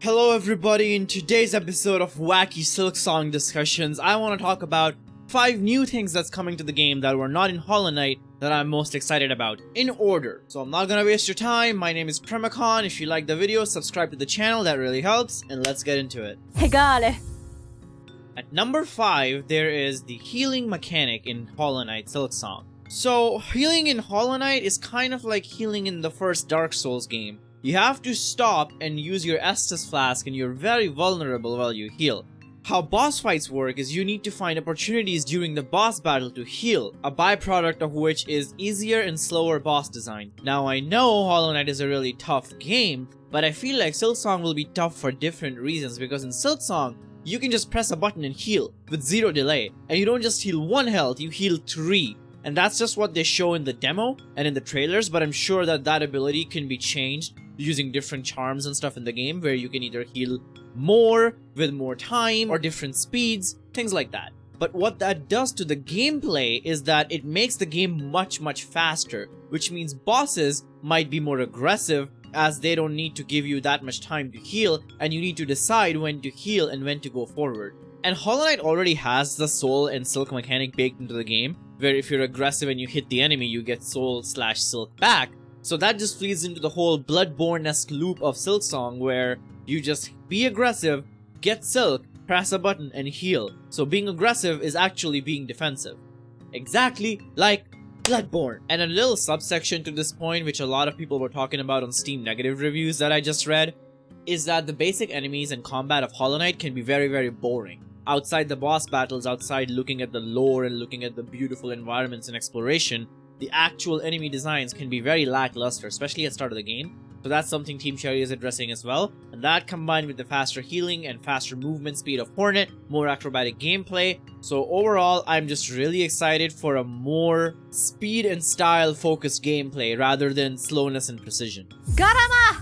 Hello everybody, in today's episode of Wacky Silksong Discussions, I want to talk about 5 new things that's coming to the game that were not in Hollow Knight that I'm most excited about, in order. So I'm not gonna waste your time. My name is Primacon. If you like the video, subscribe to the channel, that really helps, and let's get into it. Egale. At number 5, there is the healing mechanic in Hollow Knight Silksong. So, healing in Hollow Knight is kind of like healing in the first Dark Souls game. You have to stop and use your Estus flask and you're very vulnerable while you heal. How boss fights work is you need to find opportunities during the boss battle to heal, a byproduct of which is easier and slower boss design. Now I know Hollow Knight is a really tough game, but I feel like Silksong will be tough for different reasons, because in Silksong, you can just press a button and heal with 0 delay, and you don't just heal 1 health, you heal 3. And that's just what they show in the demo and in the trailers, but I'm sure that that ability can be changed using different charms and stuff in the game, where you can either heal more with more time or different speeds, things like that. But what that does to the gameplay is that it makes the game much faster, which means bosses might be more aggressive as they don't need to give you that much time to heal, and you need to decide when to heal and when to go forward. And Hollow Knight already has the soul and silk mechanic baked into the game, where if you're aggressive and you hit the enemy, you get soul/silk back. So that just feeds into the whole Bloodborne-esque loop of Silksong, where you just be aggressive, get silk, press a button, and heal. So being aggressive is actually being defensive. Exactly like Bloodborne. And a little subsection to this point, which a lot of people were talking about on Steam negative reviews that I just read, is that the basic enemies and combat of Hollow Knight can be very boring. Outside the boss battles, outside looking at the lore and looking at the beautiful environments and exploration, the actual enemy designs can be very lackluster, especially at the start of the game. So that's something Team Cherry is addressing as well, and that combined with the faster healing and faster movement speed of Hornet, more acrobatic gameplay. So overall, I'm just really excited for a more speed and style focused gameplay rather than slowness and precision. Garama!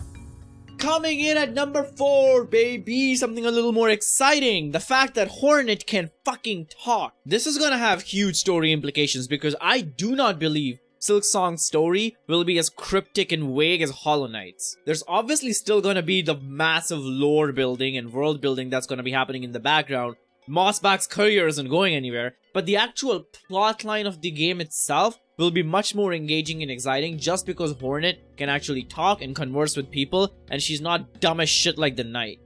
Coming in at number 4, baby, something a little more exciting. The fact that Hornet can fucking talk. This is gonna have huge story implications, because I do not believe Silksong's story will be as cryptic and vague as Hollow Knight's. There's obviously still gonna be the massive lore building and world building that's gonna be happening in the background. Mossback's career isn't going anywhere, but the actual plotline of the game itself will be much more engaging and exciting, just because Hornet can actually talk and converse with people, and she's not dumb as shit like the Knight.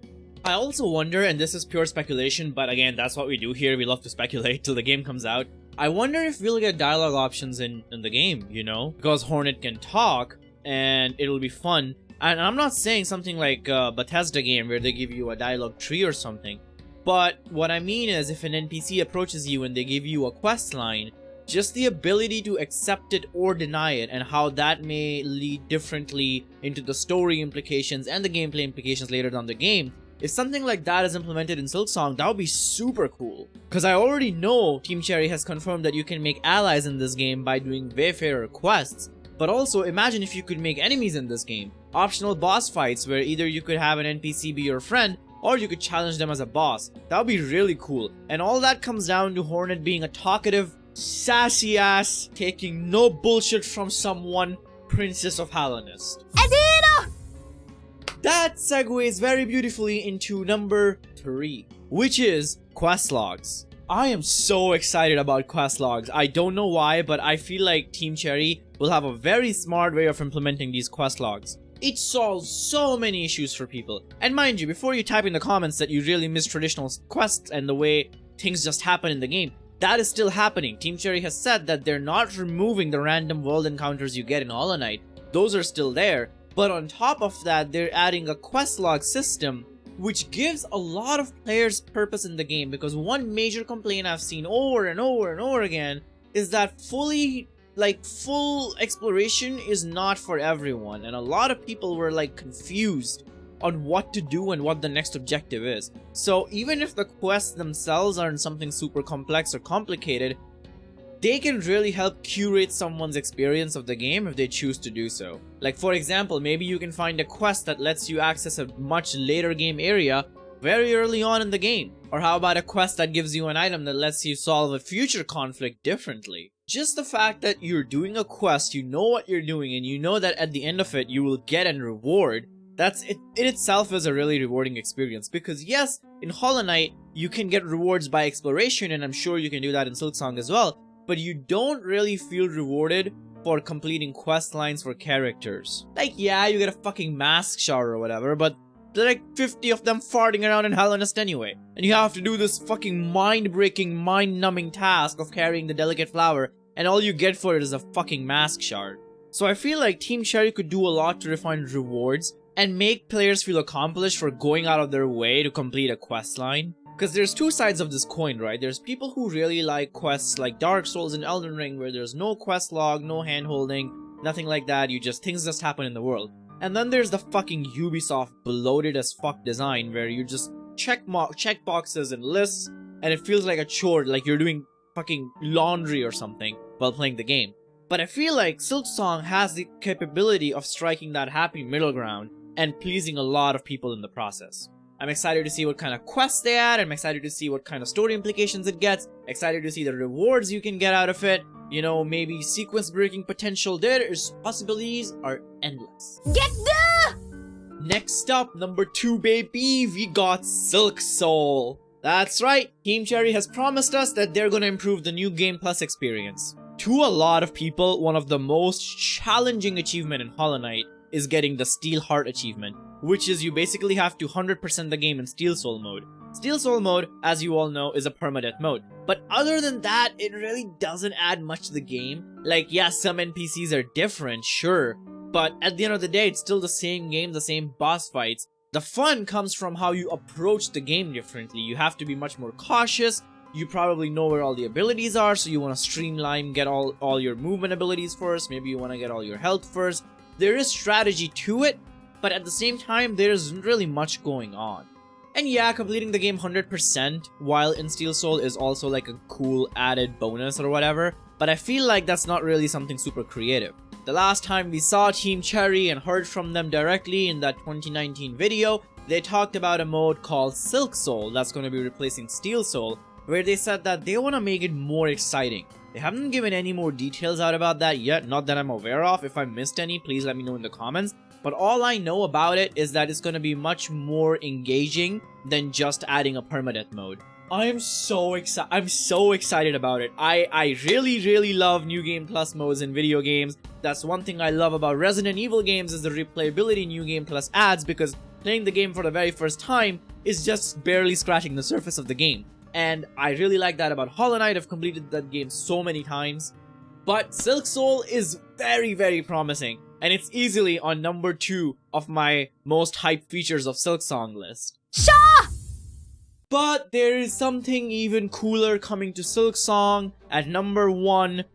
I also wonder, and this is pure speculation, but again, that's what we do here, we love to speculate till the game comes out. I wonder if we'll get dialogue options in the game, you know? Because Hornet can talk, and it'll be fun. And I'm not saying something like a Bethesda game where they give you a dialogue tree or something. But what I mean is, if an NPC approaches you and they give you a quest line, just the ability to accept it or deny it, and how that may lead differently into the story implications and the gameplay implications later down the game. If something like that is implemented in Silksong, that would be super cool. Because I already know Team Cherry has confirmed that you can make allies in this game by doing Wayfarer quests. But also, imagine if you could make enemies in this game. Optional boss fights where either you could have an NPC be your friend, or you could challenge them as a boss. That would be really cool. And all that comes down to Hornet being a talkative, sassy ass, taking no bullshit from someone, Princess of Hallownest. Edina! That segues very beautifully into number 3, which is quest logs. I am so excited about quest logs. I don't know why, but I feel like Team Cherry will have a very smart way of implementing these quest logs. It solves so many issues for people. And mind you, before you type in the comments that you really miss traditional quests and the way things just happen in the game, that is still happening. Team Cherry has said that they're not removing the random world encounters you get in Hollow Knight. Those are still there. But on top of that, they're adding a quest log system, which gives a lot of players purpose in the game, because one major complaint I've seen over and over again is that full exploration is not for everyone, and a lot of people were like confused on what to do and what the next objective is. So even if the quests themselves aren't something super complex or complicated, they can really help curate someone's experience of the game if they choose to do so. Like, for example, maybe you can find a quest that lets you access a much later game area very early on in the game. Or how about a quest that gives you an item that lets you solve a future conflict differently? Just the fact that you're doing a quest, you know what you're doing, and you know that at the end of it you will get a reward, That's it. In itself is a really rewarding experience because yes, in Hollow Knight you can get rewards by exploration, and I'm sure you can do that in Silksong as well, but you don't really feel rewarded for completing quest lines for characters. Like, yeah, you get a fucking mask shard or whatever, but there are like 50 of them farting around in Hellenist anyway. And you have to do this fucking mind-breaking, mind-numbing task of carrying the delicate flower, and all you get for it is a fucking mask shard. So I feel like Team Cherry could do a lot to refine rewards and make players feel accomplished for going out of their way to complete a quest line. Because there's two sides of this coin, right? There's people who really like quests like Dark Souls and Elden Ring, where there's no quest log, no hand-holding, nothing like that, things just happen in the world. And then there's the fucking Ubisoft bloated as fuck design, where you just check boxes and lists, and it feels like a chore, like you're doing fucking laundry or something while playing the game. But I feel like Silksong has the capability of striking that happy middle ground and pleasing a lot of people in the process. I'm excited to see what kind of quests they add, I'm excited to see what kind of story implications it gets, excited to see the rewards you can get out of it, you know, maybe sequence breaking potential. Possibilities are endless. Get the! Next up, number 2 baby, we got Silksong. That's right, Team Cherry has promised us that they're gonna improve the new Game Plus experience. To a lot of people, one of the most challenging achievements in Hollow Knight is getting the Steel Heart achievement, which is you basically have to 100% the game in Steel Soul mode. Steel Soul mode, as you all know, is a permadeath mode. But other than that, it really doesn't add much to the game. Like, yeah, some NPCs are different, sure, but at the end of the day, it's still the same game, the same boss fights. The fun comes from how you approach the game differently. You have to be much more cautious. You probably know where all the abilities are, so you want to streamline, get all your movement abilities first. Maybe you want to get all your health first. There is strategy to it, but at the same time, there isn't really much going on. And yeah, completing the game 100% while in Steel Soul is also like a cool added bonus or whatever, but I feel like that's not really something super creative. The last time we saw Team Cherry and heard from them directly in that 2019 video, they talked about a mode called Silksong that's going to be replacing Steel Soul, where they said that they want to make it more exciting. They haven't given any more details out about that yet, not that I'm aware of. If I missed any, please let me know in the comments. But all I know about it is that it's going to be much more engaging than just adding a permadeath mode. I'm so excited about it. I really love New Game Plus modes in video games. That's one thing I love about Resident Evil games is the replayability New Game Plus adds, because playing the game for the very first time is just barely scratching the surface of the game. And I really like that about Hollow Knight. I've completed that game so many times. But Silksong is very promising, and it's easily on number 2 of my most hyped features of Silksong list. Shaw! But there is something even cooler coming to Silksong. At number 1,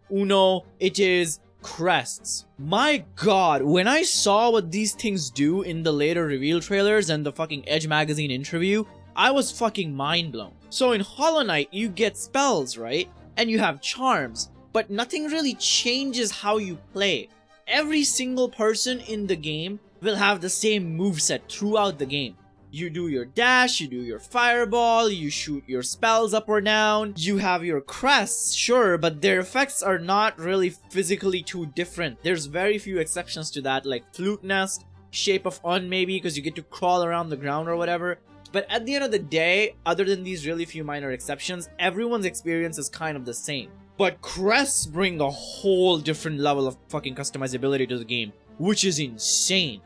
it is crests. My god, when I saw what these things do in the later reveal trailers and the fucking Edge magazine interview, I was fucking mind blown. So in Hollow Knight, you get spells, right? And you have charms, but nothing really changes how you play. Every single person in the game will have the same moveset throughout the game. You do your dash, you do your fireball, you shoot your spells up or down, you have your crests, sure, but their effects are not really physically too different. There's very few exceptions to that, like Flute Nest, Shape of Un maybe, because you get to crawl around the ground or whatever. But at the end of the day, other than these really few minor exceptions, everyone's experience is kind of the same. But crests bring a whole different level of fucking customizability to the game, which is insane.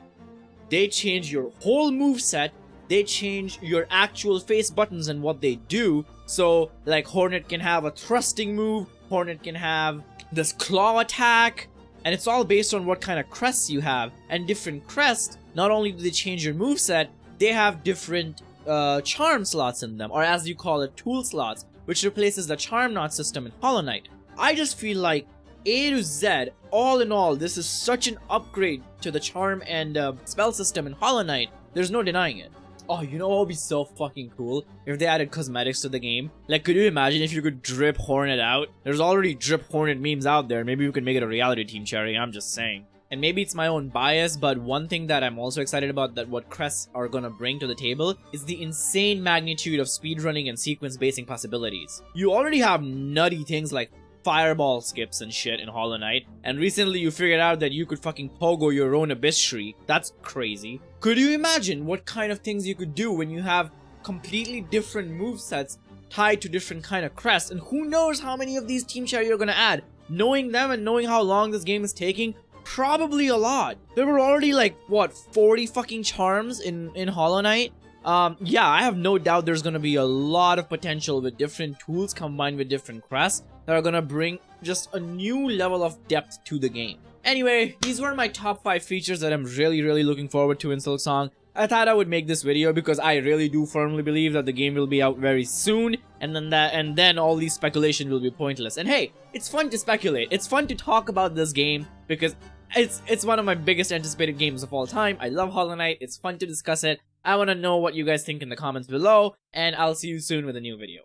They change your whole moveset, they change your actual face buttons and what they do. So, like, Hornet can have a thrusting move, Hornet can have this claw attack, and it's all based on what kind of crests you have. And different crests, not only do they change your moveset, they have different charm slots in them, or as you call it, tool slots, which replaces the charm knot system in Hollow Knight. I just feel like A to Z, all in all, this is such an upgrade to the charm and spell system in Hollow Knight. There's no denying it. Oh, you know what would be so fucking cool? If they added cosmetics to the game. Like, could you imagine if you could drip Hornet out? There's already drip Hornet memes out there. Maybe we could make it a reality, Team Cherry. I'm just saying. And maybe it's my own bias, but one thing that I'm also excited about that what crests are gonna bring to the table is the insane magnitude of speedrunning and sequence basing possibilities. You already have nutty things like fireball skips and shit in Hollow Knight, and recently you figured out that you could fucking pogo your own Abyss Tree. That's crazy. Could you imagine what kind of things you could do when you have completely different movesets tied to different kind of crests? And who knows how many of these Team Cherry you're gonna add? Knowing them and knowing how long this game is taking, probably a lot. There were already like, what, 40 fucking charms in Hollow Knight? Yeah, I have no doubt there's gonna be a lot of potential with different tools combined with different crests that are gonna bring just a new level of depth to the game. Anyway, these were my top 5 features that I'm really looking forward to in Silksong. I thought I would make this video because I really do firmly believe that the game will be out very soon, and then all these speculation will be pointless. And hey, it's fun to speculate. It's fun to talk about this game because it's one of my biggest anticipated games of all time. I love Hollow Knight. It's fun to discuss it. I want to know what you guys think in the comments below, and I'll see you soon with a new video.